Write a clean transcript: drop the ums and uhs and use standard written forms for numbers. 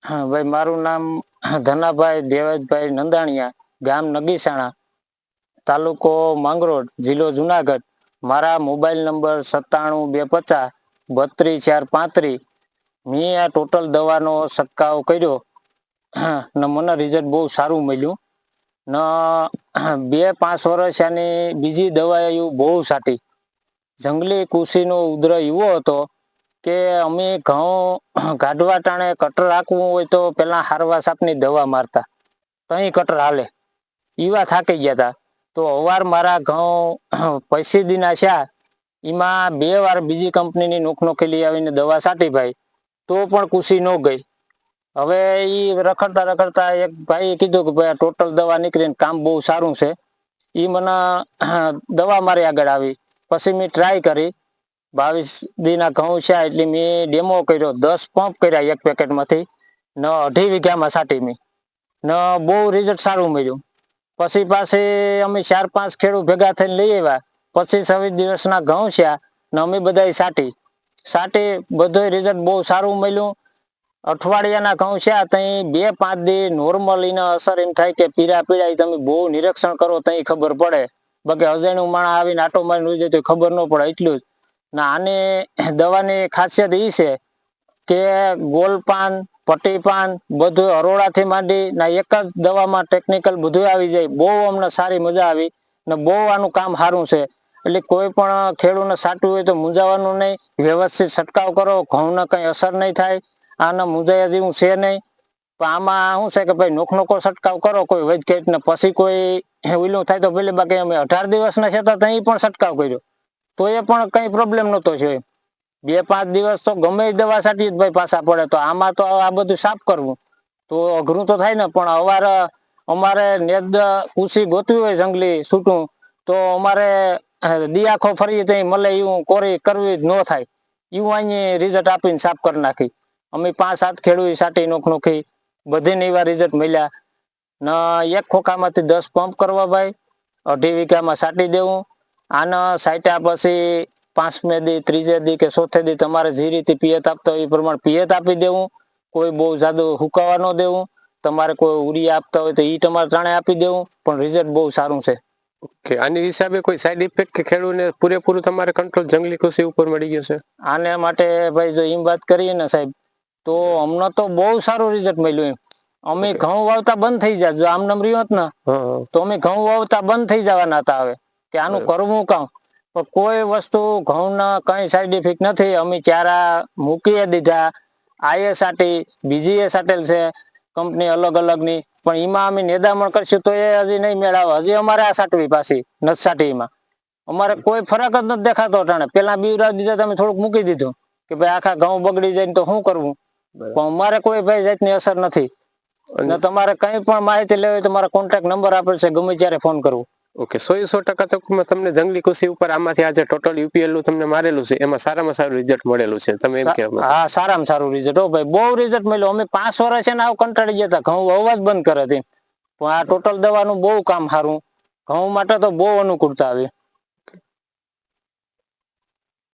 હા ભાઈ, મારું નામ ધનાભાઈ દેવજભાઈ નંદાણીયા, ગામ નગીસાણા, તાલુકો માંગરોળ, જિલ્લો જુનાગઢ. મારા મોબાઈલ નંબર 97 250 32 435. મેં આ ટોટલ દવાનો છંટકાવ કર્યો ને મને રિઝલ્ટ બહુ સારું મળ્યું ને 2-5 વર્ષ આની બીજી દવા બહુ સાટી. જંગલી કૃષિનો ઉદ્ર એવો હતો કે અમે ઘઉં કાઢવા ટાણે કટર રાખવું હોય તો પેલા હારવા સાપની દવા મારતા, તઈ કટર હાલે એવા થાકી ગયા હતા. તો અવાર મારા ઘઉં પૈસીદીના છે, એમાં 2 વાર બીજી કંપનીની નોખનોખેલી આવીને દવા સાટી ભાઈ, તો પણ કૃષિ ન ગઈ. હવે એ રખડતા રખડતા એક ભાઈએ કીધું કે ભાઈ આ ટોટલ દવા નીકળીને કામ બહુ સારું છે. એ મને દવા મારી આગળ આવી. પછી મેં ટ્રાય કરી. 22 દીના ઘઉં છે એટલે મેં ડેમો કર્યો. 10 પંપ કર્યા એક પેકેટમાંથી ને 2.5 વીઘામાં સાટી મેં ને બહુ રિઝલ્ટ સારું મળ્યું. પછી પાછી અમે 4-5 ખેડૂત ભેગા થઈને લઈ આવ્યા. 25-26 દિવસના ઘઉં છે ને અમે બધાય સાટી બધું રિઝલ્ટ બહુ સારું મળ્યું. અઠવાડિયાના ઘઉં છે ત્યાં 2-5 દી નોર્મલ એને અસર એમ થાય કે પીળા પીળા. તમે બહુ નિરીક્ષણ કરો ત્યાં ખબર પડે, બાકી અજાણ્યું માણસ આવીને આટો મારીને ઉઈ જાય તો ખબર ન પડે. એટલું જ ને આની દવાની ખાસિયત એ છે કે ગોલપાન, પટ્ટીપાન બધું અરોડાથી માંડી ને એક જ દવામાં ટેકનિકલ બધું આવી જાય. બહુ અમને સારી મજા આવી ને બહુ આનું કામ સારું છે. એટલે કોઈ પણ ખેડૂતને સાટવું હોય તો મૂંઝાવાનું નહીં, વ્યવસ્થિત છંટકાવ કરો, ઘઉંને કંઈ અસર નહીં થાય. આને મૂંઝાયા જેવું છે નહીં. પણ આમાં શું છે કે ભાઈ નોખો છંટકાવ કરો કોઈ વૈદકેટ ને પછી કોઈ ઓલું થાય તો પેલી. બાકી અમે 18 દિવસના છે તો ત્યાં પણ છંટકાવ કર્યો તો એ પણ કઈ પ્રોબ્લેમ નહોતો છે. 2-5 દિવસ તો ગમે એ દવા સાટી ભાઈ પાછા પડે. તો આમાં તો આ બધું સાફ કરવું તો અઘરું તો થાય ને. પણ અમારે નેદ કૃષિ ગોતવી હોય જંગલી છૂટું તો અમારે દિયાખો ફરી ત્યાં મળે એવું કોરી કરવી જ ન થાય. એવું અહીં રિઝલ્ટ આપીને સાફ કરી નાખી. અમે 5-7 ખેડૂત સાટી નોખી બધીને એવા રિઝલ્ટ મળ્યા ને. એક ખોખામાંથી 10 પંપ કરવા ભાઈ, 2.5 વીઘામાં સાટી દેવું. આના સાટ્યા પછી 5મે દી, 3જે દી કે 4થે દી તમારે જે રીતે પિયત આપતા હોય એ પ્રમાણે પિયત આપી દેવું. કોઈ બહુ જાદુ હુકાવા ન દેવું. તમારે કોઈ ઉરિયા આપતા હોય તો એ તમારે ટાણે આપી દેવું. પણ રિઝલ્ટ બહુ સારું છે. ઓકે, આની હિસાબે કોઈ સાઈડ ઇફેક્ટ કે ખેડૂતને પૂરેપૂરું તમારે કંટ્રોલ જંગલી કૃષિ ઉપર મળી ગયું છે? આને માટે ભાઈ જો એમ વાત કરીએ ને સાહેબ, તો અમને તો બહુ સારું રિઝલ્ટ મળ્યું. એમ અમે ઘઉં વાવતા બંધ થઈ જાય જો આમ નમ રહ્યો ને તો અમે ઘઉં વાવતા બંધ થઈ જવાના હતા. હવે કે આનું કરવું કામ, પણ કોઈ વસ્તુ ઘઉંના કઈ સાઈડ ઇફેક્ટ નથી. અમે ચારા મૂકી દીધા, આઈએ સાટી, બીજી એ સાટેલ છે કંપની અલગ અલગની. પણ એમાં અમે નિદામણ કરશું તો એ હજી નહીં મેળવે. હજી અમારે આ સાટવી પાછી નથી સાટી. એમાં અમારે કોઈ ફરક જ નથી દેખાતો અટાણે. પેલા બીવરાવી દીધા તમે થોડુંક મૂકી દીધું કે ભાઈ આખા ઘઉં બગડી જાય ને તો શું કરવું. પણ અમારે કોઈ ભાઈ જાતની અસર નથી. અને તમારે કઈ પણ માહિતી લેવી હોય તો મારા કોન્ટેક્ટ નંબર આપેલ છે, ગમે ત્યારે ફોન કરવો. ઓકે, 100% તો તમને જંગલી કૃષિ ઉપર આમાંથી આજે ટોટલ યુપીએલ નું તમને મારેલું છે એમાં સારામાં સારું રિઝલ્ટ મળેલું છે, તમે એમ કહેવા? હા, સારામાં સારું રિઝલ્ટ. હો ભાઈ, બહુ રિઝલ્ટ મળ્યું. અમે 5 વર્ષ છે ને આવ કંટાળી ગયા હતા, ઘઉં વાવવા જ બંધ કરે હતી. પણ આ ટોટલ દવાનું બહુ કામ સારું, ઘઉં માટે તો બહુ અનુકૂળતા આવી.